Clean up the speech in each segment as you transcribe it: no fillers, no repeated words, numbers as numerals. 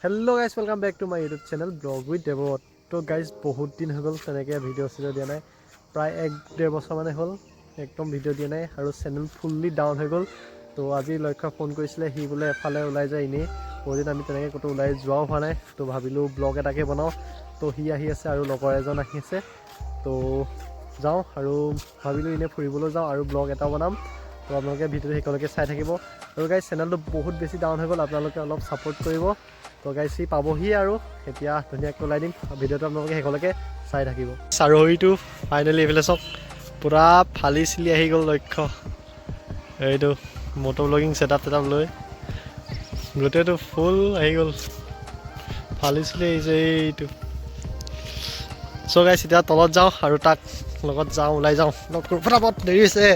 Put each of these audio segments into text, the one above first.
Hello guys welcome back to my YouTube channel blog with Devot. तो guys बहुत दिन हो गल तनेके भिडिओ चिडिओ दिया ना प्राय 1-1.5 बছर माने हल एकदम भिडिओ दिया ना और चैनल फुल्ली डाउन हो गल। तो आज लक्ष्य फोन কৰিছিলে হি बोले एफाले ওলাই যায় इने बहुत दिन आमी तनेके कतो ওলাই যোৱাও হোৱা নাই। तो ভাবিলো ব্লগ এটাকে বনাও। तो হি আহি আছে আৰু লগৰ এজন আহি আছে। তো যাও আৰু ভাবিলো इने ফুৰিবলৈ যাও আৰু ব্লগ এটা বনাম। তো আপোনালোকে ভিডিঅ'টো হেকলৈকে চাই থাকিব। আৰু গাইস চেনেলটো বহুত বেছি ডাউন হৈ গল, আপোনালোকে অলপ সাপোৰ্ট কৰিব। তো গাইস হি পাবহি আৰু এতিয়া ধুনীয়াকৈ ওলাই দিম। ভিডিঅ'টো আপোনালোকে হেকলৈকে চাই থাকিব। চাৰহৰিটো ফাইনেলি এফালে চক পুৰা ফালি চিলি আহি গ'ল লক্ষ্য। এইটো মটো ব্লগিং সেটআপ লৈ গোটেইটো ফুল আহি গ'ল, ফালি চিলি আহিছে এইটো। সো গাইস এতিয়া তলত যাওঁ আৰু তাক লগত যাওঁ, ওলাই যাওঁ ফটাফট দেৰি হৈছে।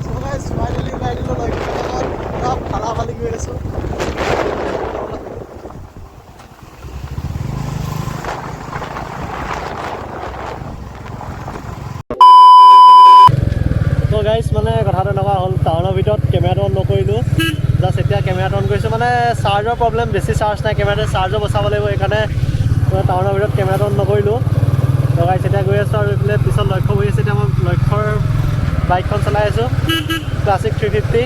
সো গাইস ফাইনেলি ওলাই দিলোঁ লক্ষ্য লগত পুৰা ফালা ফালি গৈ আছোঁ। তো গাইস মানে কথাটো এনেকুৱা হ'ল, টাউনৰ ভিতৰত কেমেৰাটো অন নকৰিলোঁ। জাষ্ট এতিয়া কেমেৰাটো অন কৰিছোঁ, মানে চাৰ্জৰ প্ৰব্লেম, বেছি চাৰ্জ নাই কেমেৰাটো, চাৰ্জো বচাব লাগিব সেইকাৰণে টাউনৰ ভিতৰত কেমেৰাটো অন নকৰিলোঁ। তো গাইস এতিয়া গৈ আছোঁ আৰু এইফালে পিছত লক্ষ্য হৈ আছে। এতিয়া মই লক্ষ্যৰ বাইকখন চলাই আছোঁ, ক্লাছিক 350।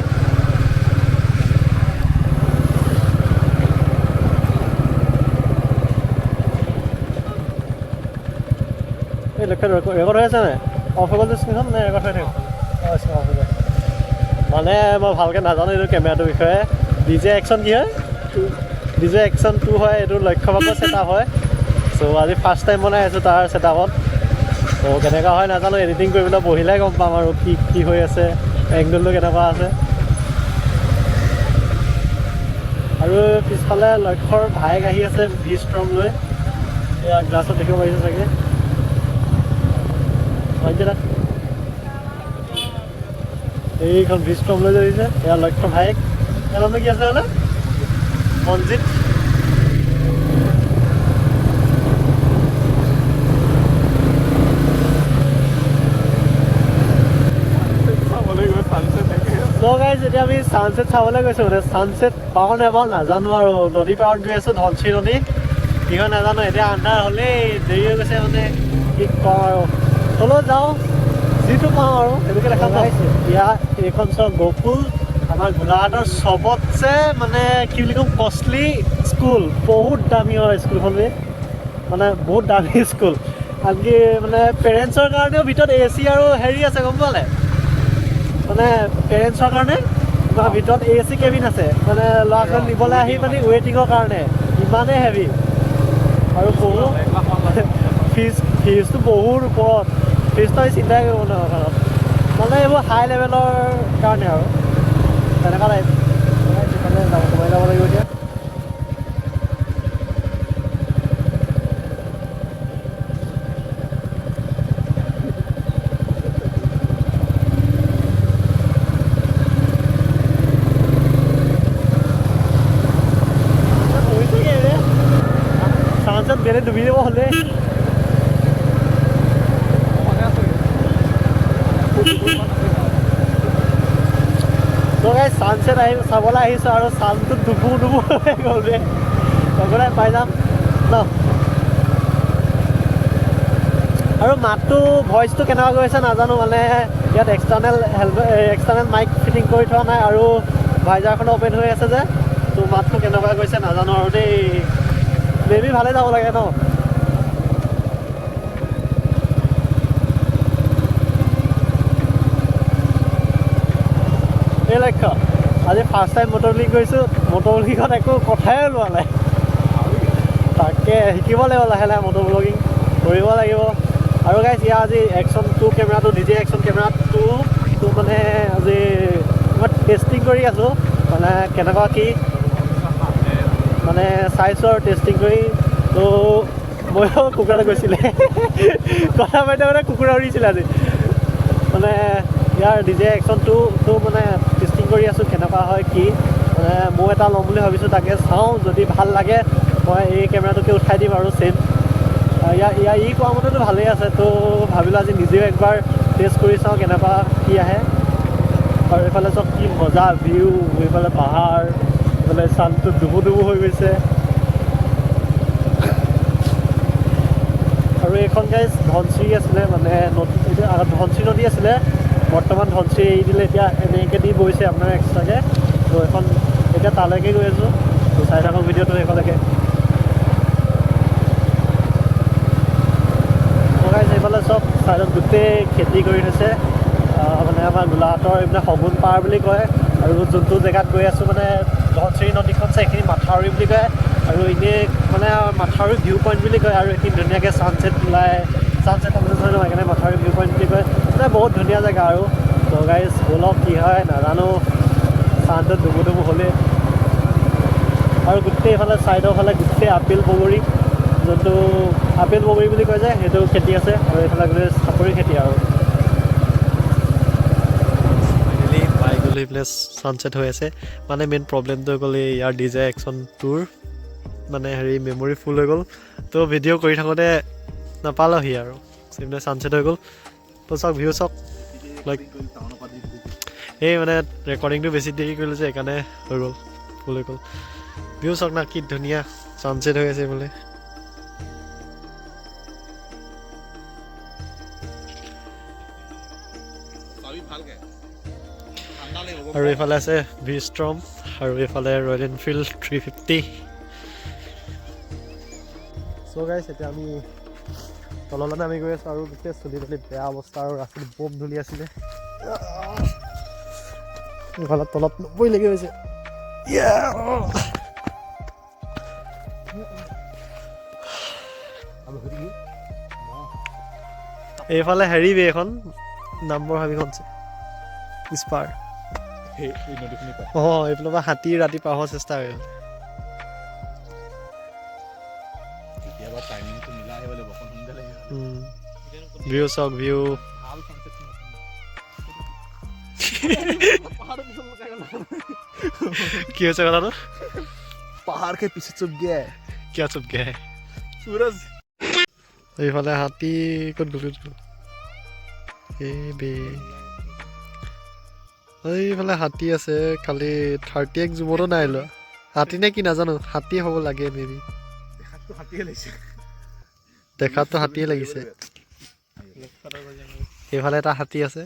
এই লক্ষ্য ৰেকৰ্ড হৈ আছে নাই? অফ হৈ গ'ল স্ক্ৰীনখন নে ৰেকৰ্ড হৈ থাকিব? মানে মই ভালকৈ নাজানো এইটো কেমেৰাটোৰ বিষয়ে। ডিজে একশ্যন কি হয়? ডিজে একশ্যন 2 হয়, এইটো লক্ষ্য ভাগৰ ছেটআপ হয়। চ' আজি ফাৰ্ষ্ট টাইম বনাই আছোঁ তাৰ ছেটআপত। ত' কেনেকুৱা হয় নাজানো, এডিটিং কৰিবলৈ বহিলে গম পাম আৰু কি হৈ আছে, এংগলটো কেনেকুৱা আছে। আৰু পিছফালে লক্ষ্যৰ ভায়েক আহি আছে ভি ষ্ট্ৰম লৈ, এয়া গ্লাছত দেখিব পাৰিছে চাগে। এইখন ভি ষ্ট্ৰম লৈ যাইছে, এয়া লক্ষ্যৰ ভায়েক। ইয়াৰ নামটো কি আছে বোলে? মনজিত। তো গাইজ এতিয়া আমি ছানছেট চাবলৈ গৈছোঁ। মানে ছানছেট পাওঁ নাপাওঁ নাজানো আৰু। নদী পাৰত গৈ আছোঁ, ধনশিৰি নদী। কি হয় নাজানো, এতিয়া আন্ধাৰ হ'লেই দেৰি হৈ গৈছে, মানে কি কওঁ আৰু। হ'লেও যাওঁ, যিটো পাওঁ আৰু সেইটোকে দেখা পাইছোঁ। এতিয়া এইখন চব গকুল, আমাৰ গোলাঘাটৰ চবতছে মানে কি বুলি ক'ম কষ্টলি স্কুল। বহুত দামী হয় স্কুলখন, মানে বহুত দামী স্কুল। আনকি মানে পেৰেণ্টছৰ কাৰণেও ভিতৰত AC আৰু হেৰি আছে গম পোৱালে। মানে পেৰেণ্টছৰ কাৰণে ভিতৰত AC কেবিন আছে, মানে ল'ৰা ছোৱালী নিবলৈ আহি মানে ৱেইটিঙৰ কাৰণে। ইমানেই হেভি আৰু বহুত ফিজটো বহুত ওপৰত। ফিজটো আমি চিন্তাই কৰিব নোৱাৰোঁ ঘৰত, মানে এইবোৰ হাই লেভেলৰ কাৰণে আৰু তেনেকুৱা টাইপ। সেইকাৰণে সোমাই যাব লাগিব এতিয়া। ছানছেট বেলেগ ডুবি যাব হ'লে। তো গাইছ ছানছেট চাবলৈ আহিছোঁ আৰু ছানটো ডুবু হৈ গ'ল ৰে। লগতে পাই যাম ন। আৰু মাতটো ভইচটো কেনেকুৱা গৈছে নাজানো, মানে ইয়াত এক্সটাৰ্নেল মাইক ফিটিং কৰি থোৱা নাই আৰু ভাইজাৰখন অ'পেন হৈ আছে যে। তো মাতটো কেনেকুৱা গৈছে নাজানো আৰু দেই। মেবি ভালে যাব লাগে ন। এই লক্ষ্য আজি ফাৰ্ষ্ট টাইম মটৰ ব্লগিং কৰিছোঁ। মটৰ ব্লগিঙত একো কথাই ওলোৱা নাই। তাকে শিকিব লাগিব লাহে লাহে, মটৰ ব্লগিং কৰিব লাগিব। আৰু গাইছ ইয়াৰ আজি একশ্যন 2 কেমেৰাটো, ডিজে একশ্যন কেমেৰাটো মানে আজি মই টেষ্টিং কৰি আছোঁ, মানে কেনেকুৱা কি মানে চাইছোঁ আৰু টেষ্টিং কৰি। তো ময়ো কুকুৰা গৈছিলে কথা পাইতে মানে কুকুৰা উৰিছিলে আজি। মানে ইয়াৰ ডিজে একশ্যন 2টো মানে টেষ্টিং কৰি আছোঁ কেনেকুৱা হয় কি। মানে মই এটা ল'ম বুলি ভাবিছোঁ, তাকে চাওঁ যদি ভাল লাগে মই এই কেমেৰাটোকে উঠাই দিম আৰু চেম। ই কোৱা মতেতো ভালেই আছে। তো ভাবিলোঁ আজি নিজেও একবাৰ টেষ্ট কৰি চাওঁ কেনেকুৱা কি আহে। আৰু এইফালে চব কি মজা ভিউ, এইফালে পাহাৰ, এইফালে চানটো ডুবু হৈ গৈছে। এইখন গাইজ ধনশ্ৰী আছিলে মানে ধনশ্ৰী নদী আছিলে বৰ্তমান ধনশ্ৰী এৰি দিলে এতিয়া এনেকৈ দি বৈছে আপোনাৰ এক্সট্ৰাকৈ তো এখন এতিয়া তালৈকে গৈ আছোঁ তো চাই থাকক ভিডিঅ'টো সেইখনলৈকে গাইজ এইফালে চব চাইডত গোটেই খেতি কৰি থৈছে মানে আমাৰ গোলাঘাটৰ এইবিলাক শগুন পাৰ বুলি কয় আৰু যোনটো জেগাত গৈ আছোঁ মানে ধনশ্ৰী নদীখন চাই এইখিনি মাথাউৰি বুলি কয় আৰু এনেই মানে মাথাউৰি ভিউ পইণ্ট বুলি কয় আৰু এইখিনি ধুনীয়াকৈ ছানছেট ওলাই ছানছেট নহয় সেইকাৰণে মাথাউৰি ভিউ পইণ্ট বুলি কয় মানে বহুত ধুনীয়া জেগা আৰু তো গাইজ ব'লক কি হয় নাজানো ছানছেট ডুবু হ'লেই আৰু গোটেই এইফালে ছাইডৰ ফালে গোটেই আপেল বগৰী যোনটো আপেল বগৰী বুলি কয় যে সেইটো খেতি আছে আৰু এইফালে গোটেই চাপৰি খেতি আৰু ফাইনেলি পাই গ'লো এইফালে ছানছেট হৈ আছে মানে মেইন প্ৰব্লেমটো হৈ গ'ল এই ইয়াৰ ডিজে একশ্যনটোৰ মানে হেৰি মেমৰি ফুল হৈ গ'ল তো ভিডিঅ' কৰি থাকোঁতে নাপালোহি আৰু এইফালে ছানছেট হৈ গ'ল তো চাওক ভিউ চাওক লাইক এই মানে ৰেকৰ্ডিংটো বেছি দেৰি কৰিলোঁ যে সেইকাৰণে হৈ গ'ল ফুল হৈ গ'ল ভিউ চাওক না কি ধুনীয়া ছানছেট হৈ আছে এইফালে আৰু এইফালে আছে ভিষ্ট্ৰম আৰু এইফালে ৰয়েল এনফিল্ড 350 চ' গাইছ এতিয়া আমি তললৈ নামি গৈ আছোঁ আৰু গোটেই চুলি তুলি বেয়া অৱস্থা আৰু ৰাস্তাটো বম ধূলি আছিলে এইফালে তলত নব্বৈলৈকে হৈছে এইফালে হেৰি বে এখন নম্বৰ হাবিখন স্পাৰ অঁ এইফালৰ পৰা হাতী ৰাতি পাৰ হোৱাৰ চেষ্টা কৰিম ভিউ চাওক ভিউ কি হৈছে কথাটো पहाड़ के पीछे चुप गया है क्या चुप गया है सूरज এইফালে হাতী ক'ত গ'ল এইফালে হাতী আছে খালি 31 জুমতো নাই লোৱা হাতী নে কি নাজানো হাতী হ'ব লাগে মেবি দেখাততো হাতীয়ে লাগিছে এইফালে এটা হাতী আছে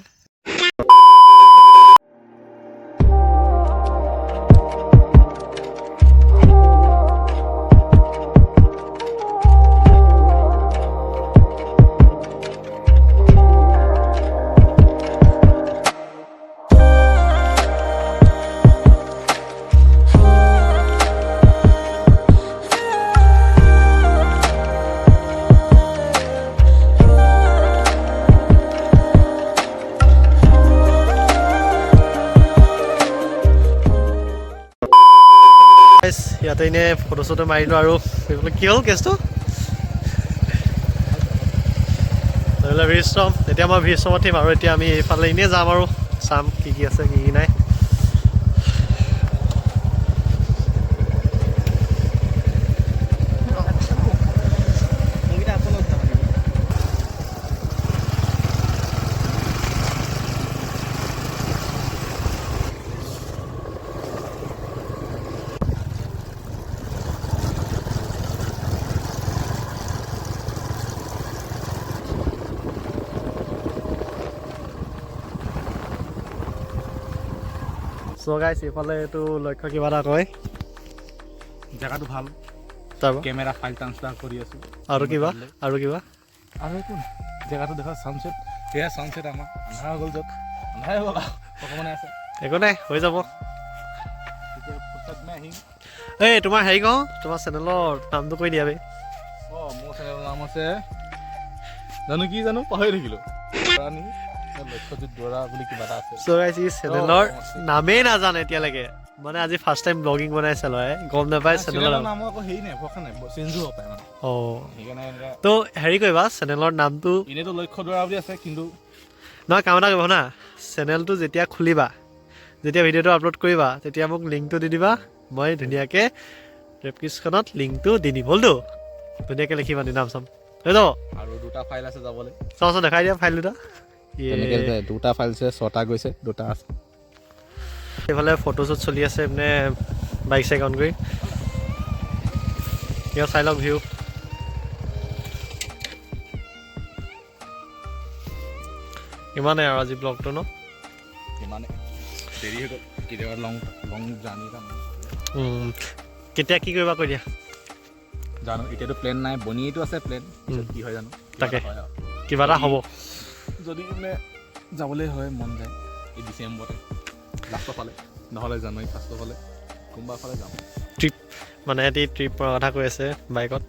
ইয়াতে এনেই ফটো চটো মাৰিলোঁ আৰু কি হ'ল কেছটো ভিষ্ট্ৰম এতিয়া মই ভিষ্ট্ৰমত থিম আৰু এতিয়া আমি এইফালে এনেই যাম আৰু চাম কি কি আছে কি কি নাই চ' গাইছ এইফালে এইটো লক্ষ্য কিবা এটা কয় জেগাটো ভাল তাৰপৰা কেমেৰা ফাইল ট্ৰান্সফাৰ কৰি আছোঁ আৰু কিবা আৰু একো জেগাটো দেখা ছানছেট সেয়া ছানছেট আমাৰ আন্ধাৰ হৈ গ'ল য'ত আন্ধাৰ হৈ গ'ল অকণমানে আছে একো নাই হৈ যাব এতিয়া ফুটপাথ মই আহিম এই তোমাৰ হেৰি কওঁ তোমাৰ চেনেলৰ নামটো কৈ দিয়া বে অঁ মোৰ চেনেলৰ নাম আছে জানো কি জানো পাহৰি থাকিলোঁ লক্ষ্যজিৎ বৰা বুলি কিবা এটা আছে চ' গাইছ ই চেনেলৰ নামেই নাজানে এতিয়ালৈকে মানে আজি ফাৰ্ষ্ট টাইম ব্লগিং বনাইছে ল'ৰাই গম নাপায় চেনেলৰ নাম আকৌ হেৰি নাই ভৰসা নাই চেঞ্জো হ'ব পাৰে মানে অঁ সেইকাৰণে তো হেৰি কৰিবা চেনেলৰ নামটো এনেইতো লক্ষ্য দৰা বুলি আছে কিন্তু নহয় কাম এটা কৰিব না চেনেলটো যেতিয়া খুলিবা যেতিয়া ভিডিঅ'টো আপলোড কৰিবা তেতিয়া মোক লিংকটো দি দিবা মই ধুনীয়াকৈ ডেছক্ৰিপশ্যনত লিংকটো দি দিম হ'লতো ধুনীয়াকৈ লিখিবা নাম চাম হৈ যাব আৰু দুটা ফাইল আছে যাবলৈ চাওঁচোন দেখাই দিয়া ফাইল দুটা ফাইল আছে 6টা গৈছে 2টা আছে এইফালে ফটোশ্বুট চলি আছে মানে বাইক চাইক অন কৰি ইয়াত চাই লওক ভিউ ইমানেই আৰু আজি ব্লগটো ন ইমানে দেৰি হৈ গ'ল কেতিয়াবা লং জাৰ্ণি কাম কেতিয়া কি কৰিবা কৈ দিয়া জানো এতিয়াতো প্লেন নাই বনিয়েতো আছে প্লেন কি হয় জানো তাকে কিবা এটা হ'ব যদি মানে যাবলৈ হয় মন যায় এই ডিচেম্বৰতে লাষ্টৰ ফালে নহ'লে জানুৱাৰী ফাৰ্ষ্টৰ ফালে কোনোবা ফালে যাম ট্ৰিপ মানে এটি ট্ৰিপৰ কথা কৈ আছে বাইকত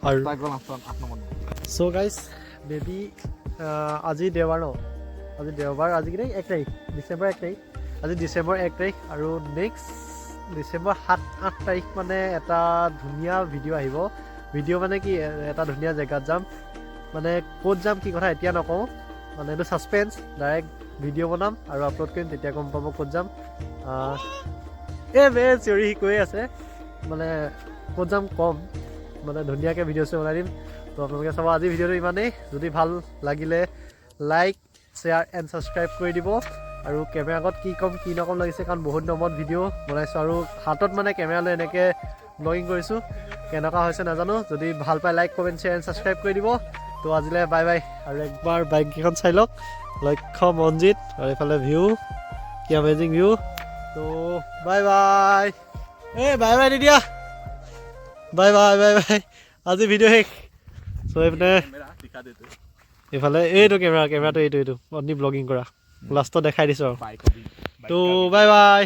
আৰু চ' গাইজ বেবী আজি দেওবাৰ ন আজি দেওবাৰ আজি কি 1 তাৰিখ ডিচেম্বৰ 1 তাৰিখ আজি ডিচেম্বৰ 1 তাৰিখ আৰু নেক্সট ডিচেম্বৰ 7-8 তাৰিখ মানে এটা ধুনীয়া ভিডিঅ' আহিব ভিডিঅ' মানে কি এটা ধুনীয়া জেগাত যাম মানে ক'ত যাম কি কথা এতিয়া নকওঁ মানে এইটো ছাছপেন্স ডাইৰেক্ট ভিডিঅ' বনাম আৰু আপলোড কৰিম তেতিয়া গম পাব ক'ত যাম চিঞৰি সি কৈ আছে মানে ক'ত যাম কম মানে ধুনীয়াকৈ ভিডিঅ' বনাই দিম তো আপোনালোকে চাব আজি ভিডিঅ'টো ইমানেই যদি ভাল লাগিলে লাইক শ্বেয়াৰ এণ্ড ছাবস্ক্ৰাইব কৰি দিব আৰু কেমেৰা আগত কি ক'ম কি নক'ম লাগিছে কাৰণ বহুত নম্বৰত ভিডিঅ' বনাইছোঁ আৰু হাতত মানে কেমেৰা লৈ এনেকৈ ব্লগিং কৰিছোঁ কেনেকুৱা হৈছে নাজানো যদি ভাল পায় like comment share and subscribe কৰি দিব তো আজিলৈ বাই বাই আৰু একবাৰ বাইককেইখন চাই লওক লক্ষ্য মনজিত আৰু এইফালে ভিউ কি আমেজিং ভিউ তো bye bye bye by the দিয়া বাই বাই বাই বাই আজি ভিডিঅ' শেষ চ' এইপিনে এইফালে এইটো কেমেৰাটো এইটো অনলি ব্লগিং কৰা লাষ্টত দেখাই দিছোঁ আৰু তো বাই বাই